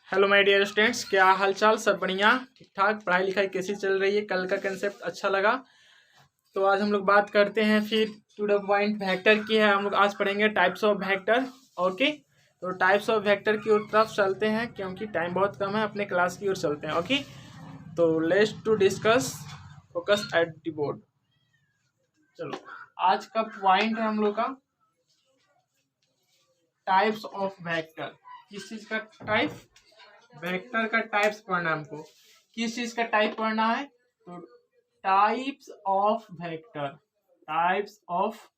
Hello my dear students, क्या हालचाल? सब बढ़िया, ठीक ठाक? पढ़ाई लिखाई कैसी चल रही है? कल का कंसेप्ट अच्छा लगा तो आज हम लोग बात करते हैं फिर टू द पॉइंट वेक्टर की है। हम लोग आज पढ़ेंगे टाइप्स ऑफ वेक्टर। ओके, तो टाइप्स ऑफ वेक्टर की ओर तरफ चलते हैं क्योंकि टाइम बहुत कम है। अपने क्लास की ओर चलते हैं। ओके, तो let's to discuss, focus at the board. चलो, आज का पॉइंट है हम लोग का टाइप्स ऑफ वेक्टर। किस चीज का टाइप? वेक्टर का टाइप्स पढ़ना है हमको। किस चीज का टाइप पढ़ना है? तो types of vector, types of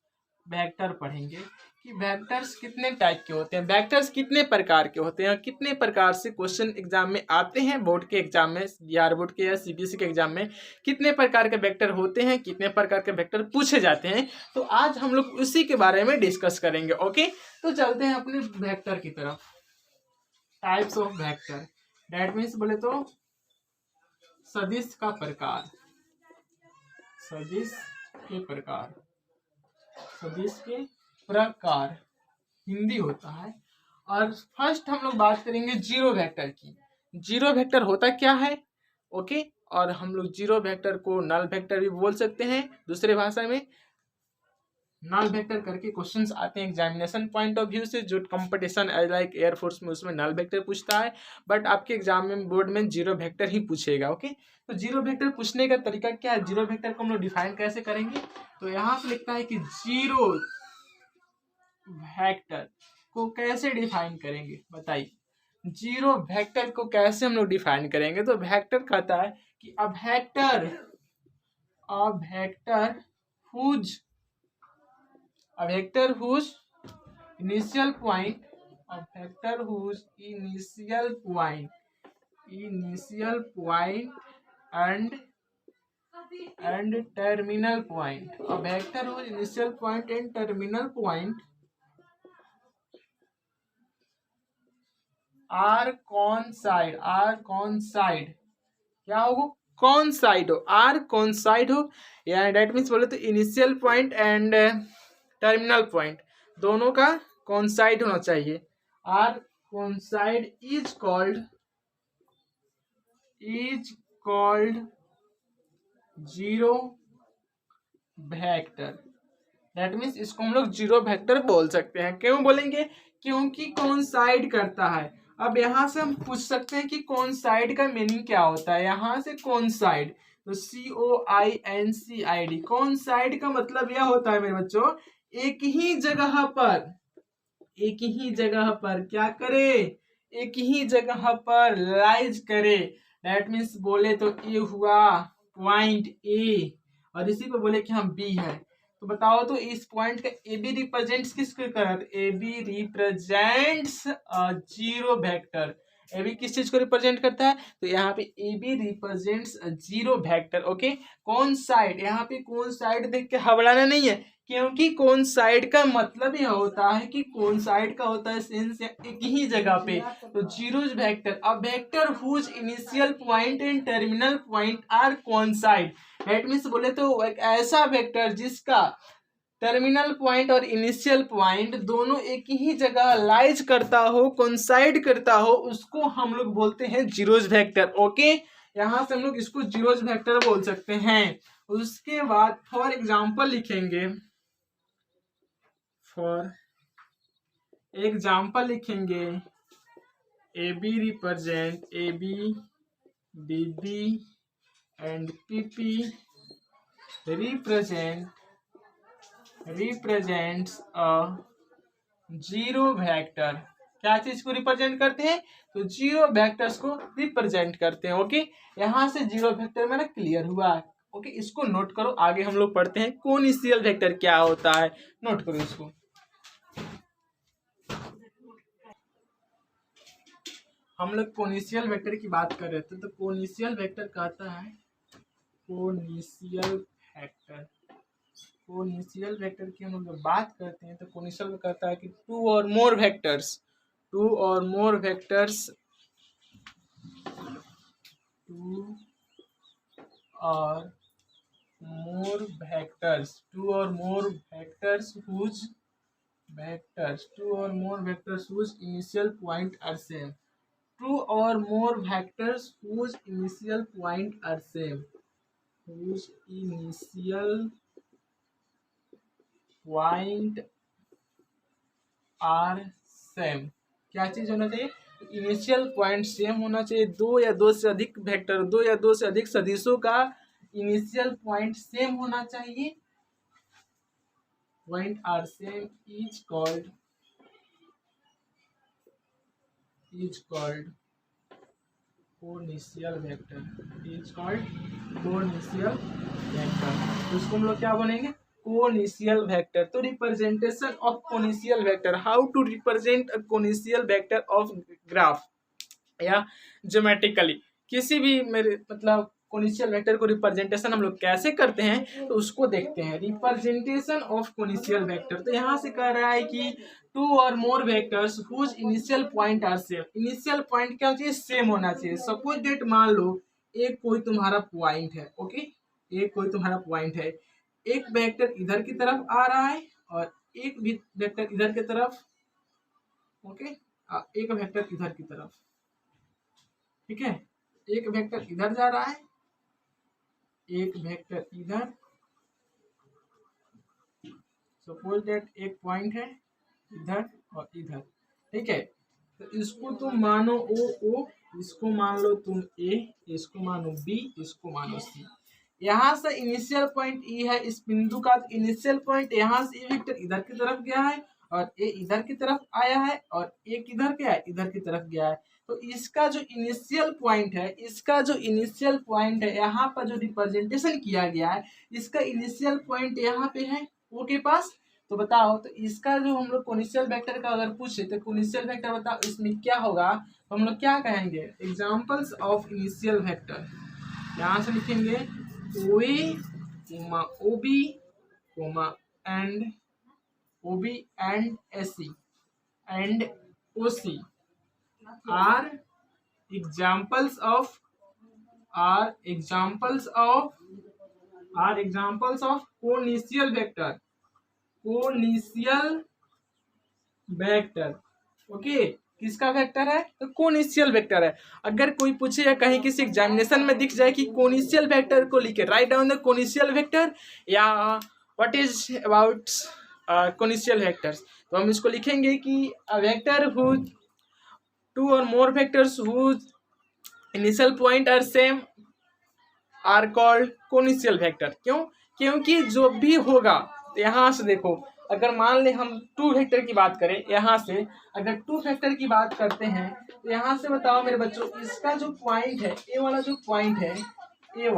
vector पढ़ेंगे कि वेक्टर्स कितने टाइप के होते हैं, वेक्टर्स कितने प्रकार के होते हैं, कितने प्रकार से क्वेश्चन एग्जाम में आते हैं, बोर्ड के एग्जाम में, बिहार बोर्ड के या सीबीएसई के एग्जाम में कितने प्रकार के वेक्टर होते हैं, कितने प्रकार के वेक्टर पूछे जाते हैं। तो आज हम लोग उसी के बारे में डिस्कस करेंगे। ओके, तो चलते हैं अपने वेक्टर की तरफ। Types of vector that means बोले तो सदिश का प्रकार, सदिश के प्रकार, सदिश के प्रकार हिंदी होता है। और फर्स्ट हम लोग बात करेंगे जीरो वेक्टर की। जीरो वेक्टर होता क्या है? ओके, और हम लोग जीरो वेक्टर को नल वेक्टर भी बोल सकते हैं दूसरे भाषा में। नल वेक्टर करके क्वेश्चंस आते हैं एग्जामिनेशन पॉइंट ऑफ व्यू से, जो कंपटीशन लाइक एयरफोर्स में उसमें नल वेक्टर पूछता है, बट आपके एग्जाम में बोर्ड में जीरो वेक्टर ही पूछेगा। ओके, तो जीरो वेक्टर पूछने का तरीका क्या है? जीरो वेक्टर को हम लोग डिफाइन कैसे करेंगे? तो यहाँ पे लिखता है कि जीरो वेक्टर को कैसे डिफाइन करेंगे, बताइए। जीरो वेक्टर को कैसे हम लोग डिफाइन करेंगे? तो वेक्टर कहता है कि a vector whose a vector whose initial point a vector whose initial point and terminal point, a vector whose initial point and terminal point are coincide क्या होगा? कौन साइड हो, आर कौन साइड हो, या डेट मीन्स बोले तो initial point and terminal point दोनों का कौन साइड होना चाहिए। आर कौन side is called zero vector. That means इसको हम लोग जीरो वेक्टर बोल सकते हैं। क्यों बोलेंगे? क्योंकि कौन साइड करता है। अब यहाँ से हम पूछ सकते हैं कि कौन साइड का मीनिंग क्या होता है। यहाँ से कौन साइड, तो COINCID, कौन साइड का मतलब यह होता है मेरे बच्चों, एक ही जगह पर, एक ही जगह पर क्या करे, एक ही जगह पर लाइज करे। दैट मीन्स बोले तो ये हुआ पॉइंट ए, और इसी पे बोले कि हम बी है। तो बताओ तो इस पॉइंट का ए बी रिप्रेजेंट्स किसको कर रहा है? A B represents zero vector. A B किस चीज को रिप्रेजेंट करता है? तो यहाँ पे A B represents zero vector. Okay, coincide, यहाँ पे कौन साइड देख के घबराना नहीं है, क्योंकि कौन साइड का मतलब यह होता है कि कौन साइड का होता है सेंस एक ही जगह पे। तो zero vector, a vector whose initial point and terminal point are coincide. That means बोले तो एक ऐसा वेक्टर जिसका टर्मिनल पॉइंट और इनिशियल पॉइंट दोनों एक ही जगह लाइज करता हो, कोइंसाइड करता हो, उसको हम लोग बोलते हैं जीरोज वेक्टर। ओके, यहाँ से हम लोग इसको जीरोज वेक्टर बोल सकते हैं। उसके बाद फॉर एग्जाम्पल लिखेंगे, फॉर एग्जाम्पल लिखेंगे A B represent, A B B B and P P represents a zero vector. क्या चीज को रिप्रेजेंट करते हैं? तो जीरो वेक्टर्स को रिप्रेजेंट करते हैं। ओके, यहाँ से जीरो वेक्टर मेरा क्लियर हुआ। ओके, इसको नोट करो, आगे हम लोग पढ़ते हैं कोनिशियल वेक्टर क्या होता है। नोट करो इसको। हम लोग कोनिशियल वेक्टर की बात कर रहे थे, तो कोनिशियल वेक्टर कहता है, कोनिशियल वेक्टर, कोनिशियल वेक्टर की हम लोग बात करते हैं तो कोनिशियल में कहता है कि टू और मोर वेक्टर्स, टू और मोर वेक्टर्स, टू और मोर वेक्टर्स, टू और more vectors whose initial point are same, two or more vectors whose initial point are same, whose initial point are same। क्या चीज होना चाहिए? Initial point same होना चाहिए। दो या दो से अधिक वेक्टर, दो या दो से अधिक सदिशों का इनिशियल पॉइंट सेम होना चाहिए। Point are same is called coinitial vector, is called coinitial vector. तो इसको हम लोग क्या बनेंगे? Coinitial vector. तो representation of coinitial vector, how to represent a coinitial vector of graph या ज्योमेट्रिकली, किसी भी मेरे मतलब कोनिशियल वेक्टर को रिप्रेजेंटेशन हम लोग कैसे करते हैं तो उसको देखते हैं। रिप्रेजेंटेशन ऑफ कोनिशियल वेक्टर, तो यहाँ से कह रहा है कि टू और more vectors whose initial point are same. Initial point क्या चाहिए? सेम होना चाहिए। सपोज डेट मान लो एक कोई तुम्हारा पॉइंट है, ओके, एक कोई तुम्हारा पॉइंट है, एक वेक्टर इधर की तरफ आ रहा है और एक भी वेक्टर इधर की तरफ, ओके, एक वेक्टर इधर की तरफ, ठीक है, एक वेक्टर इधर जा रहा है, एक वेक्टर इधर। सपोज दैट एक पॉइंट है इधर और इधर, ठीक है। तो इसको तुम मानो ओ, इसको मान लो तुम ए, इसको मानो बी, इसको मानो सी। यहाँ से इनिशियल पॉइंट ई है इस बिंदु का, इनिशियल पॉइंट यहाँ से ए वेक्टर इधर की तरफ गया है और ए इधर की तरफ आया है और ए किधर गया है? इधर की तरफ गया है। तो इसका जो इनिशियल पॉइंट है, इसका जो इनिशियल पॉइंट है, यहाँ पर जो रिप्रेजेंटेशन किया गया है, इसका इनिशियल पॉइंट यहाँ पे है ओ के पास। तो बताओ, तो इसका जो हम लोग कोनिशियल वेक्टर का अगर पूछे तो कोनिशियल वेक्टर बताओ इसमें क्या होगा? तो हम लोग क्या कहेंगे? एग्जांपल्स ऑफ इनिशियल वेक्टर, यहाँ से लिखेंगे OA, OB, and AC and OC are examples of coinitial vector, okay. किसका वेक्टर है? तो कोनिशियल वेक्टर है। अगर कोई पूछे या कहीं किसी एग्जामिनेशन में दिख जाए कि कोनिशियल वेक्टर को लिखे, राइट डाउन द कोनिशियल वेक्टर या व्हाट इज अबाउट कोनिशियल वेक्टर्स, तो हम इसको लिखेंगे कि अ वेक्टर हुज टू और more vectors whose initial point are same are called coinitial vector. क्यों? क्योंकि जो भी होगा, यहाँ से देखो, अगर मान ले हम टू वेक्टर की बात करें, यहाँ से अगर टू वेक्टर की बात करते हैं तो यहाँ से बताओ मेरे बच्चों, इसका जो पॉइंट है, ए वाला जो पॉइंट है, ए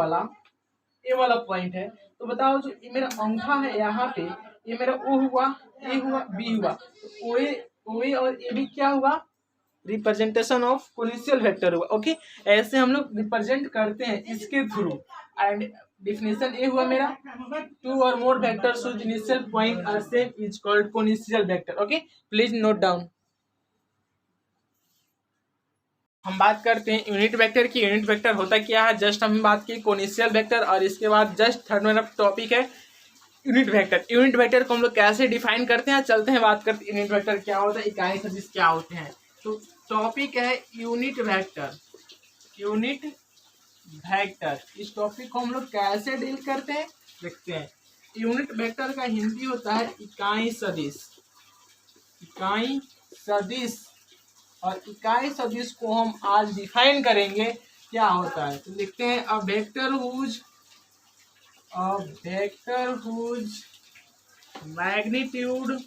वाला पॉइंट है, तो बताओ जो मेरा अंगूठा है यहाँ पे, ये मेरा ओ हुआ, ए हुआ, बी हुआ, तो ओए और ए भी क्या हुआ? रिप्रेजेंटेशन ऑफ कोनिशियल वेक्टर हुआ, ओके। ऐसे हम लोग रिप्रेजेंट करते हैं इसके थ्रू। एंड डिफिनेशन ए हुआ मेरा, टू और more vectors whose initial point are same is called coinitial vector, okay. Please note down. हम बात करते हैं यूनिट वेक्टर की। यूनिट वेक्टर होता क्या है? जस्ट हमने बात की कोनिशियल वेक्टर और इसके बाद जस्ट थर्ड मेरा टॉपिक है यूनिट वेक्टर। यूनिट वेक्टर को हम लोग कैसे डिफाइन करते हैं, चलते हैं बात करते हैं यूनिट वेक्टर क्या होता है, इकाई सदिश क्या होते हैं। तो टॉपिक है यूनिट वेक्टर। यूनिट वेक्टर, इस टॉपिक को हम लोग कैसे डील करते हैं देखते हैं। यूनिट वेक्टर का हिंदी होता है इकाई सदिश। इकाई सदिश, और इकाई सदिश को हम आज डिफाइन करेंगे क्या होता है। तो लिखते हैं a vector whose magnitude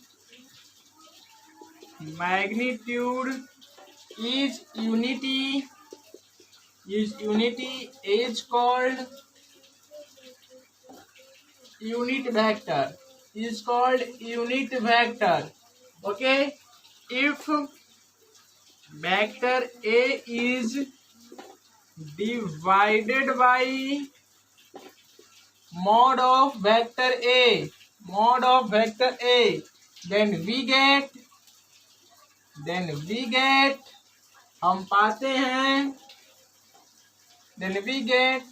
is unity is called unit vector, okay। If vector A is divided by mod of vector A, then we get हम पाते हैं then we get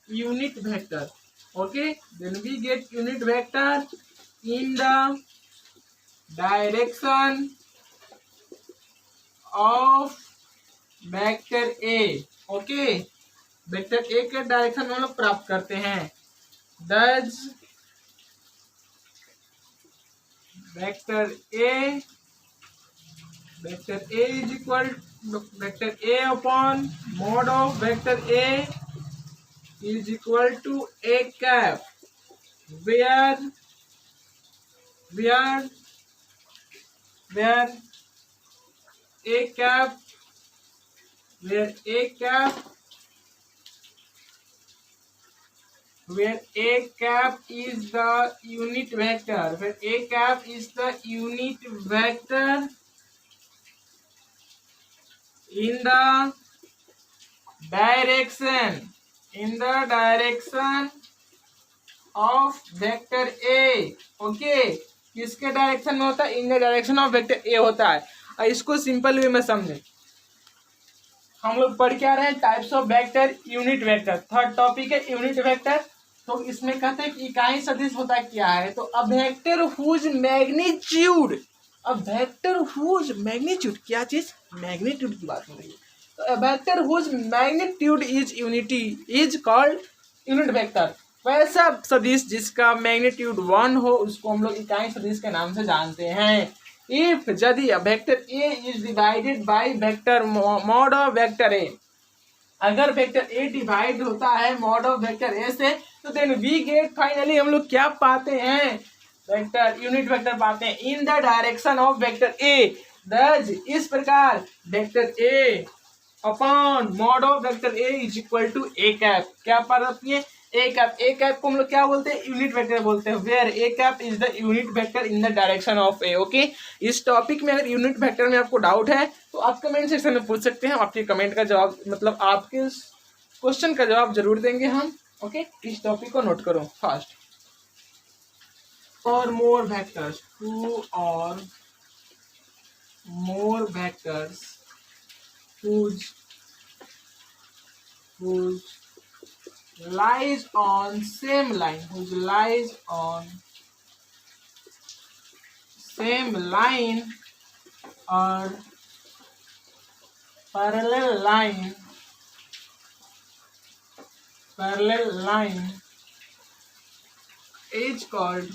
unit vector, okay। Then we get unit vector in the direction of vector A. Okay, vector A के direction हम लोग प्राप्त करते हैं। Thus vector A is equal vector A upon mod of vector A is equal to A cap where a cap where a cap is the unit vector, where a cap is the unit vector in the direction of vector a। Okay, किसके direction में होता है? इन the direction of vector ए होता है। और इसको simple way में समझे, हम लोग पढ़ क्या रहे हैं? Types of vector, unit vector. Third topic है यूनिट वेक्टर। तो इसमें कहते हैं कि इकाई सदिश होता क्या है? तो अ वेक्टर हुज मैग्नीट्यूड, क्या चीज? मैग्नीट्यूड की बात हो रही है। तो a vector whose magnitude is called unit vector. वैसा सदिश जिसका मैग्नीट्यूड 1 हो उसको हम लोग इकाई सदिश के नाम से जानते हैं। इफ यदि vector A is divided by vector mod of vector ए, अगर वेक्टर ए डिवाइड होता है मॉड ऑफ वेक्टर ए से, तो देन वी गेट फाइनली हम लोग क्या पाते हैं? वेक्टर, यूनिट वेक्टर पाते हैं in the direction of vector A. Thus इस प्रकार vector A upon mod of vector A is equal to A cap. क्या पाते हैं? ए कैप को हम लोग क्या बोलते हैं? यूनिट वेक्टर बोलते हैं। Where A cap is the unit vector in the direction of A. Okay, इस टॉपिक में अगर यूनिट वेक्टर में आपको डाउट है तो आप कमेंट सेक्शन में पूछ सकते हैं। आपके कमेंट का जवाब, मतलब आपके क्वेश्चन का जवाब जरूर देंगे हम। ओके, इस टॉपिक को नोट करो फास्ट। और मोर वेक्टर्स, 2 और more vectors whose lies on same line, or parallel line is called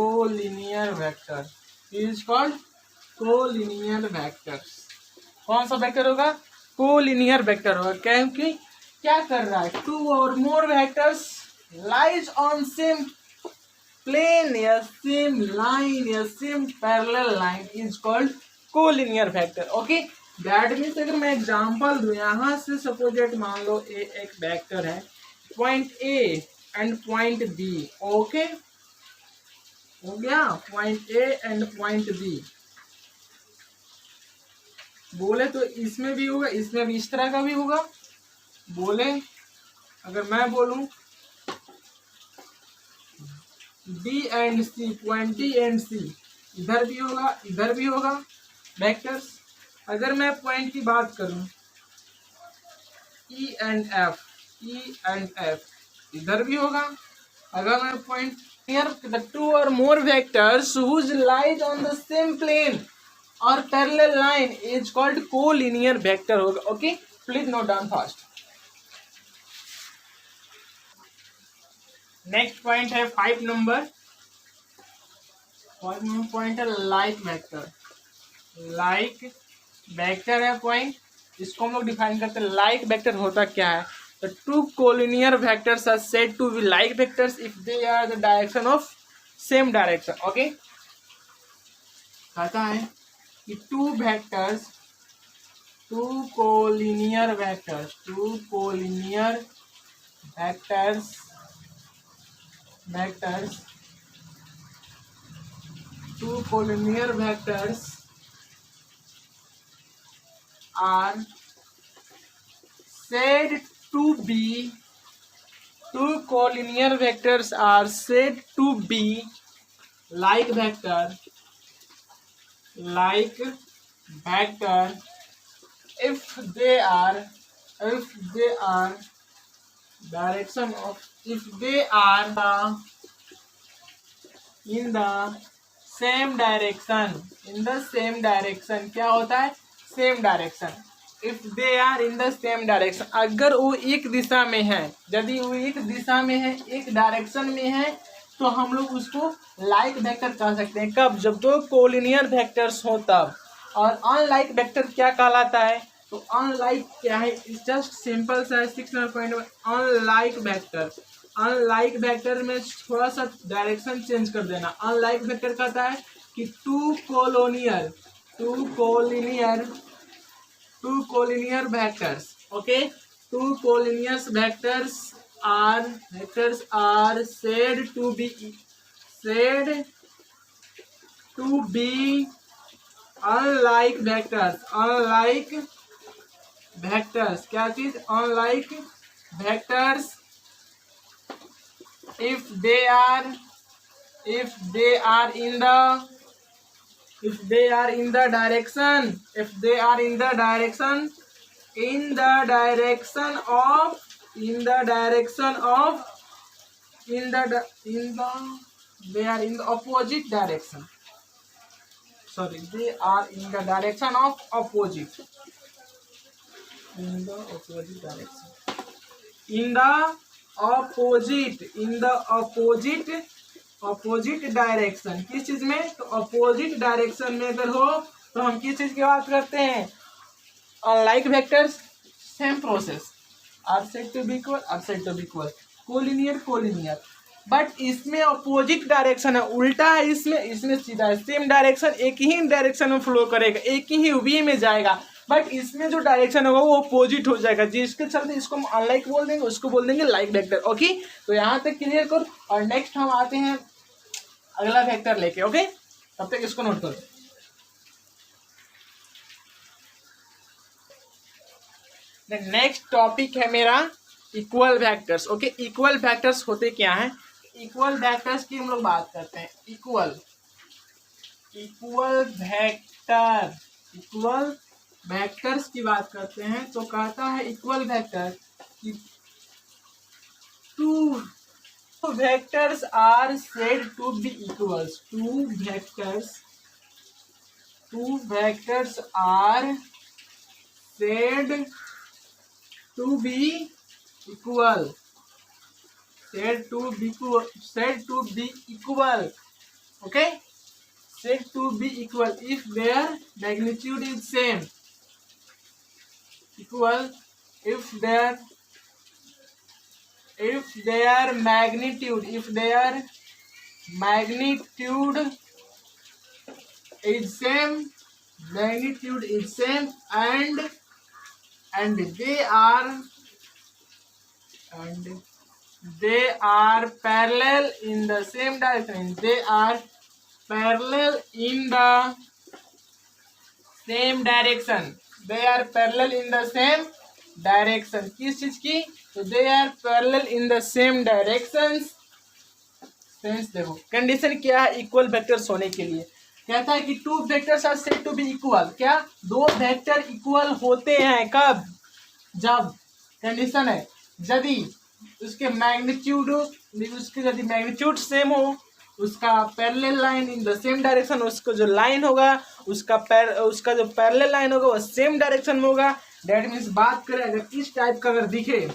collinear vector। कौन सा वेक्टर होगा? कोलिनियर वेक्टर होगा। क्योंकि क्या कर रहा है? 2 और more vectors lies on same plane या सेम लाइन या same parallel line is called collinear vector. Okay, that means अगर मैं एग्जांपल दूं, यहां से सपोज मान लो ए एक वेक्टर है, point A and point B. Okay, हो गया, point A and point B. बोले तो इसमें भी होगा, इसमें भी इस तरह का भी होगा। बोले अगर मैं बोलूं D and C, point D and C, इधर भी होगा इधर भी होगा वेक्टर्स। अगर मैं पॉइंट की बात करूं ई एंड एफ, इधर भी होगा। अगर मैं point here the 2 or more vectors whose lies on the same plane or parallel line is called collinear vector होगा। Okay, please note down fast. Next point है 5 नंबर पॉइंट है like vector है point. इसको हम लोग define करते हैं। Like vector होता क्या है? The 2 collinear vectors are said to be like vectors if they are the direction of same direction। Okay, कहता है कि 2 collinear vectors are said to be like vector if they are direction of if they are in the same direction, in the same direction क्या होता है, same direction. If they are in the same direction, अगर वो एक दिशा में है, यदि वो एक दिशा में है, एक डायरेक्शन में है, तो हम लोग उसको लाइक वेक्टर कह सकते हैं। कब, जब दो कोलिनियर वेक्टर्स हो तब। और अनलाइक वेक्टर क्या कहलाता है, तो अनलाइक क्या है, जस्ट सिंपल सा 6 नंबर पॉइंट में अनलाइक वेक्टर। अनलाइक वेक्टर में थोड़ा सा डायरेक्शन चेंज कर देना। अनलाइक वेक्टर कहता है कि two collinear vectors, okay, two collinear vectors are said to be unlike vectors, क्या चीज, unlike vectors if they are in the direction they are in the opposite direction, sorry, they are in the direction of opposite, in the opposite direction, in the opposite direction, किस चीज में, तो opposite direction में अगर हो तो हम किस चीज की बात करते हैं, unlike vectors, same process, are said to be equal, collinear, but इसमें अपोजिट डायरेक्शन है, उल्टा है, इसमें सीधा है, सेम डायरेक्शन, एक ही डायरेक्शन में फ्लो करेगा, एक ही वे में जाएगा, बट इसमें जो डायरेक्शन होगा वो अपोजिट हो जाएगा, जिसके चलते इसको हम अनलाइक बोल देंगे, उसको बोल देंगे लाइक वेक्टर। ओके, तो यहाँ तक क्लियर कर, और नेक्स्ट हम आते हैं अगला वेक्टर लेके। ओके, तब तक इसको नोट करो। नेक्स्ट टॉपिक है मेरा equal vectors. Okay, equal vectors होते क्या हैं, इक्वल वेक्टर्स की हम लोग बात करते हैं। इक्वल वेक्टर्स की बात करते हैं, तो कहता है इक्वल वेक्टर कि two vectors are said to be equals, two vectors are said to be equal, said to be equal, okay, said to be equal if their magnitude is same, equal if their magnitude is same, and they are parallel in the same direction, they are parallel in the same direction, किस चीज की, तो they are parallel in the same directions। देखो condition क्या है equal vectors होने के लिए, कहता है कि two vectors are said to be equal, क्या, दो वेक्टर इक्वल होते हैं, कब, जब, कंडीशन है यदि उसके मैग्नीट्यूड सेम हो, उसका parallel line in the same direction, उसको जो लाइन होगा उसका जो पैरेलल लाइन होगा वो सेम डायरेक्शन में होगा। दैट मीन्स बात करें अगर इस टाइप का, अगर दिखे,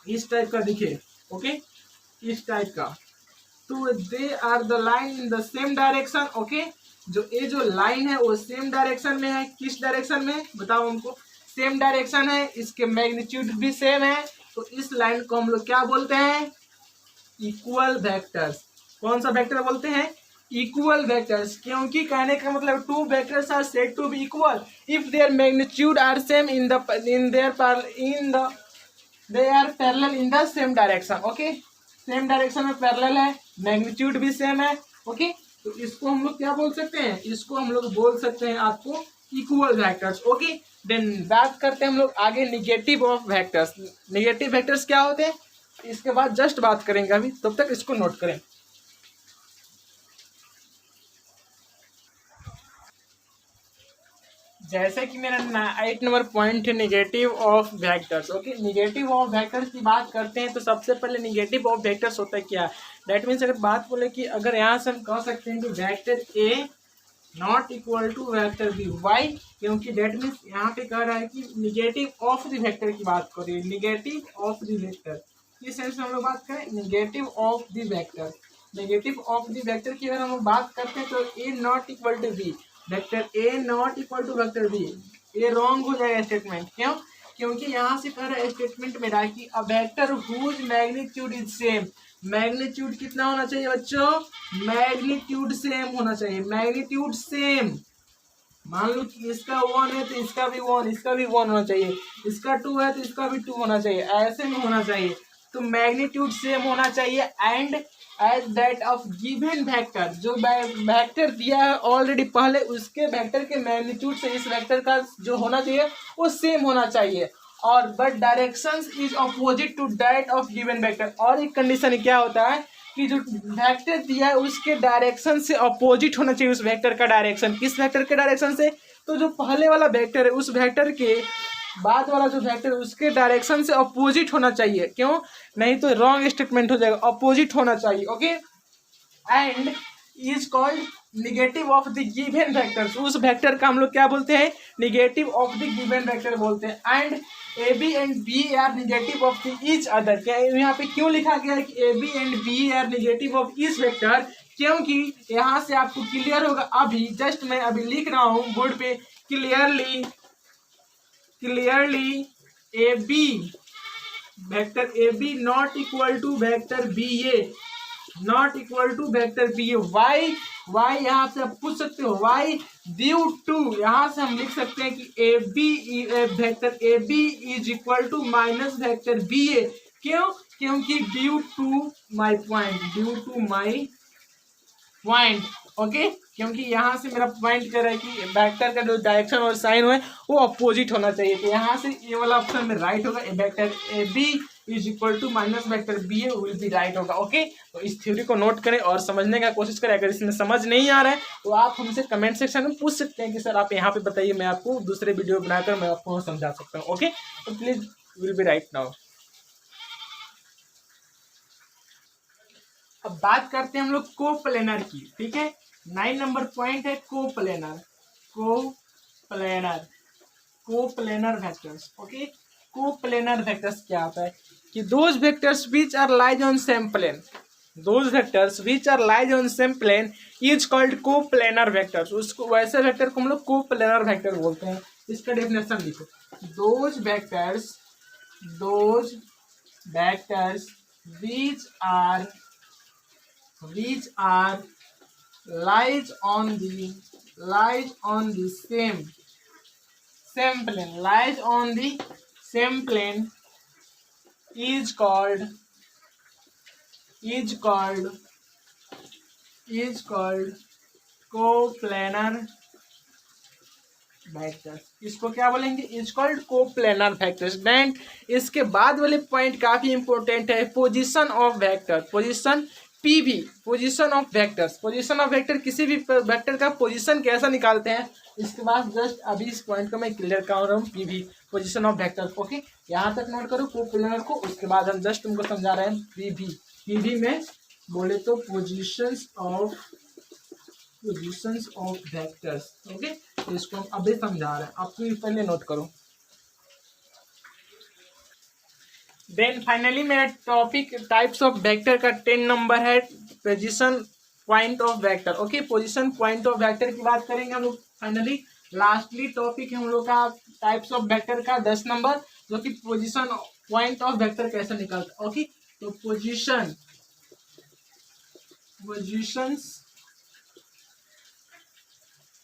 इस टाइप का दिखे, ओके, इस टाइप का, तो they are the line in the same direction. Okay, जो ये जो लाइन है वो सेम डायरेक्शन में है, किस डायरेक्शन में बताओ हमको, सेम डायरेक्शन है, इसके मैग्नीट्यूड भी सेम है, तो इस लाइन को हम लोग क्या बोलते हैं, इक्वल वेक्टर्स। कौन सा वेक्टर बोलते हैं, इक्वल वेक्टर्स, क्योंकि कहने का मतलब two vectors are said to be equal if their magnitude are same they are parallel in the same direction. Okay, same direction में पैरेलल है, मैग्नीट्यूड भी सेम है। ओके, तो इसको हम लोग क्या बोल सकते हैं, इसको हम लोग बोल सकते हैं आपको इक्वल वेक्टर्स। ओके, देन बात करते हैं हम लोग आगे negative of vectors. Negative vectors क्या होते हैं, इसके बाद जस्ट बात करेंगे अभी, तब तक इसको नोट करें। जैसे कि मेरा 8 नंबर पॉइंट है negative of vectors. Okay, negative of vectors की बात करते हैं तो सबसे पहले निगेटिव ऑफ वेक्टर्स होता है क्या। दैट मीन्स अगर बात बोले कि अगर यहाँ से हम कह सकते हैं कि vector A not equal to vector B, why, क्योंकि दैट मीन्स यहाँ पे कह रहा है कि निगेटिव ऑफ द वेक्टर की बात कर रही है, निगेटिव ऑफ द वेक्टर। किस सेंस में हम लोग बात करें, negative of the vector. Negative of the vector की अगर हम बात करते हैं तो A not equal to B, vector A not equal to vector B, ये रॉन्ग हो जाएगा स्टेटमेंट। क्यों, क्योंकि यहाँ से कह रहा है स्टेटमेंट में रहा कि a vector whose magnitude is same. Magnitude कितना होना चाहिए बच्चों, मैग्नीट्यूड सेम होना चाहिए, मैग्नीट्यूड सेम। मान लो कि इसका 1 है तो इसका भी 1, इसका भी 1 होना चाहिए, इसका 2 है तो इसका भी 2 होना चाहिए, ऐसे में होना चाहिए। तो मैग्नीट्यूड सेम होना चाहिए and as that of given vector, जो वेक्टर दिया है ऑलरेडी पहले उसके वेक्टर के मैग्नीट्यूड से इस वेक्टर का जो होना चाहिए वो सेम होना चाहिए। और but directions is opposite to that of given vector. और एक कंडीशन क्या होता है कि जो वेक्टर दिया है उसके डायरेक्शन से अपोजिट होना चाहिए उस वेक्टर का डायरेक्शन। किस वेक्टर के डायरेक्शन से, तो जो पहले वाला वेक्टर है उस वेक्टर के बाद वाला जो वेक्टर है उसके डायरेक्शन से अपोजिट होना चाहिए। क्यों, नहीं तो रॉन्ग स्टेटमेंट हो जाएगा, अपोजिट होना चाहिए। Okay, and is called negative of the given vector. उस वेक्टर का हम लोग क्या बोलते हैं, negative of the given vector बोलते हैं। And A B and B are negative of the each other. क्या यहाँ पे क्यों लिखा गया है कि A B and B are negative of each vector, क्योंकि यहाँ से आपको क्लियर होगा। अभी जस्ट मैं अभी लिख रहा हूँ बोर्ड पे, clearly A B, vector A B not equal to vector B A, not equal to vector B A. Why, why यहाँ से आप पूछ सकते हो, वाई ड्यू टू, यहाँ से हम लिख सकते हैं कि A B, vector A B is equal to minus vector B A. क्यों, क्योंकि due to my point, due to my point. Okay, क्योंकि यहाँ से मेरा पॉइंट कर रहा है कि वेक्टर का जो डायरेक्शन और साइन है वो अपोजिट होना चाहिए। तो यहाँ से ये वाला ऑप्शन में राइट होगा, vector A B is equal to minus vector B A will be right होगा। ओके, तो इस थ्योरी को नोट करें और समझने का कोशिश करें। अगर इसमें समझ नहीं आ रहा है तो आप हमसे कमेंट सेक्शन में पूछ सकते हैं कि सर आप यहाँ पे बताइए, मैं आपको दूसरे वीडियो बनाकर मैं आपको समझा सकता हूँ। ओके, तो please will be right now. अब बात करते हैं हम लोग कोप्लेनर की। ठीक है, 9 नंबर पॉइंट है coplanar, coplanar vectors. Okay, coplanar vectors क्या होता है कि those vectors which are lies on same plane, those vectors which are lies on same plane is called coplanar vectors. उसको वैसे वेक्टर को हम लोग कोप्लेनर वेक्टर बोलते हैं। इसका डेफिनेशन लिखो, those vectors which are lies on the same plane, lies on the same plane is called coplanar vectors. इसको क्या बोलेंगे, is called coplanar vectors. Then इसके बाद वाले पॉइंट काफी इंपॉर्टेंट है, position of vector, position PV, position of vectors. Position of vector, किसी भी वेक्टर का पोजीशन कैसा निकालते हैं, इसके बाद जस्ट अभी इस पॉइंट को मैं क्लियर कर रहा हूँ, PV, position of vector. Okay, यहाँ तक नोट करो कोप्लेनर को, उसके बाद हम जस्ट तुमको समझा रहे हैं पीवी। पीवी में बोले तो पोजीशंस ऑफ वेक्टर्स। ओके, तो इसको हम अभी समझा रहे हैं, आपको पहले नोट करो। देन फाइनली मेरा टॉपिक टाइप्स ऑफ वेक्टर का 10 नंबर है position point of vector. Okay, position point of vector की बात करेंगे हम लोग। फाइनली लास्टली टॉपिक है हम लोग का टाइप्स ऑफ वेक्टर का 10 नंबर, जो कि पोजीशन पॉइंट ऑफ वेक्टर कैसे निकालता। ओके, तो पोजीशंस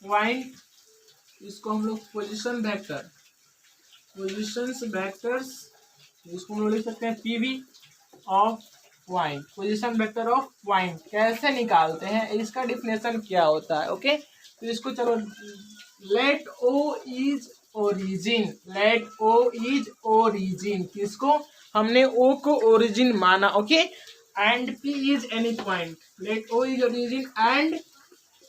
पॉइंट, इसको हम लोग पोजीशन वेक्टर, पोजीशंस वेक्टर्स, इसको हम लोग लिख सकते हैं PV of point, position vector of point कैसे निकालते हैं, इसका डिफिनेशन क्या होता है। ओके, तो इसको चलो, लेट ओ इज ओरिजिन, किसको, हमने ओ को ओरिजिन माना। Okay, and P is any point, let O is origin and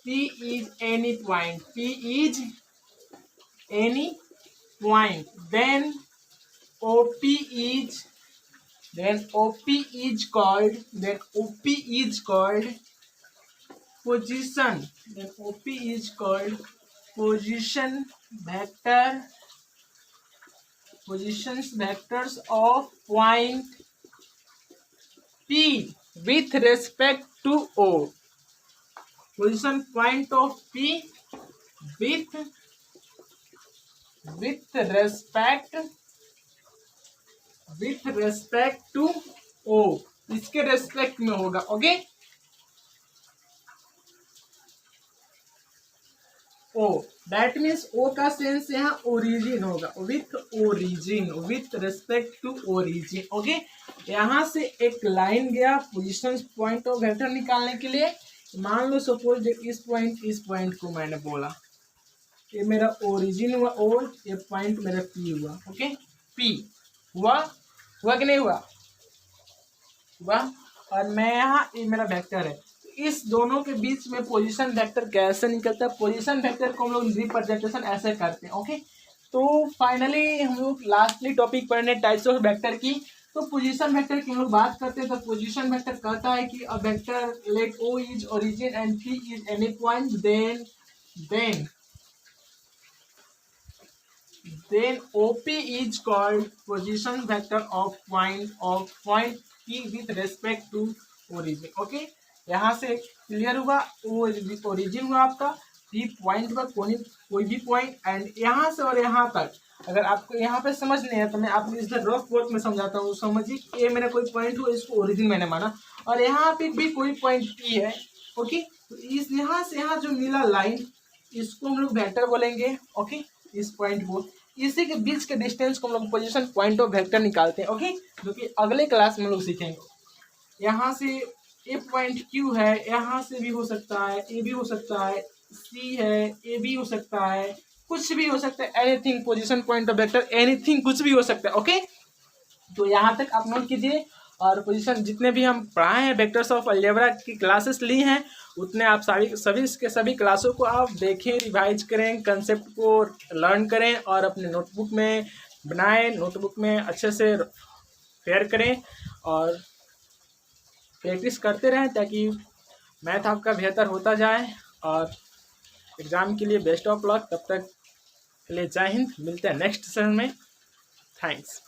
P is any point, P is any point, then OP is called position. Then OP is called positions vectors of point P with respect to O. Position point of P with respect to O, इसके respect में होगा. Okay, O that means O का sense यहाँ origin होगा, with respect to origin. Okay, यहाँ से एक line गया पोजीशन पॉइंट ऑफ वेक्टर निकालने के लिए. मान लो सपोज इस पॉइंट को मैंने बोला, ये मेरा ओरिजिन हुआ ओ, ये पॉइंट मेरा पी हुआ. ओके, पी हुआ कि नहीं हुआ? और मैं यहाँ, ये मेरा वेक्टर है. इस दोनों के बीच में पोजीशन वेक्टर कैसे निकलता है? पोजीशन वेक्टर को हम लोग रिप्रेजेंटेशन ऐसे करते हैं. ओके, तो फाइनली हम लोग लास्टली टॉपिक पढ़ने टाइप्स ऑफ वेक्टर की. तो पोजीशन वेक्टर की हम लोग बात करते हैं. तो पोजीशन वेक्टर कहता है कि a vector let O is origin and P is any point, then OP is called position vector of point P with respect to origin. Okay, यहाँ से क्लियर हुआ. ओरिजिन हुआ आपका, P पॉइंट पर कोई भी पॉइंट, एंड यहाँ से और यहाँ तक. अगर आपको यहाँ पे समझ नहीं है तो मैं आपको इस रफ वर्क में समझाता हूँ. समझिए ये मेरा कोई पॉइंट हुआ, इसको ओरिजिन मैंने माना, और यहाँ पे भी कोई पॉइंट P है. ओके, तो इस यहाँ से यहाँ जो मिला लाइन, इसको हम लोग वेक्टर बोलेंगे. ओके, इस पॉइंट को, इसी के बीच के डिस्टेंस को हम लोग पोजीशन पॉइंट ऑफ वेक्टर निकालते हैं. ओके, जो कि अगले क्लास में हम लोग सीखेंगे. यहाँ से ए पॉइंट क्यू है, यहाँ से भी हो सकता है, ए भी हो सकता है, सी है, ए भी हो सकता है, कुछ भी हो सकता है. Anything position point of vector, anything, कुछ भी हो सकता है. ओके, तो यहाँ तक आप नोट कीजिए. और पोजीशन जितने भी हम पढ़ाए हैं, वेक्टर्स ऑफ अलजेब्रा की क्लासेस ली हैं, उतने आप सभी क्लासों को आप देखें, रिवाइज करें, कंसेप्ट को लर्न करें और अपने नोटबुक में बनाएं, नोटबुक में अच्छे से फेयर करें और प्रैक्टिस करते रहें ताकि मैथ आपका बेहतर होता जाए. और एग्ज़ाम के लिए बेस्ट ऑफ लक. तब तक के लिए जय हिंद. मिलते हैं नेक्स्ट सेशन में. थैंक्स.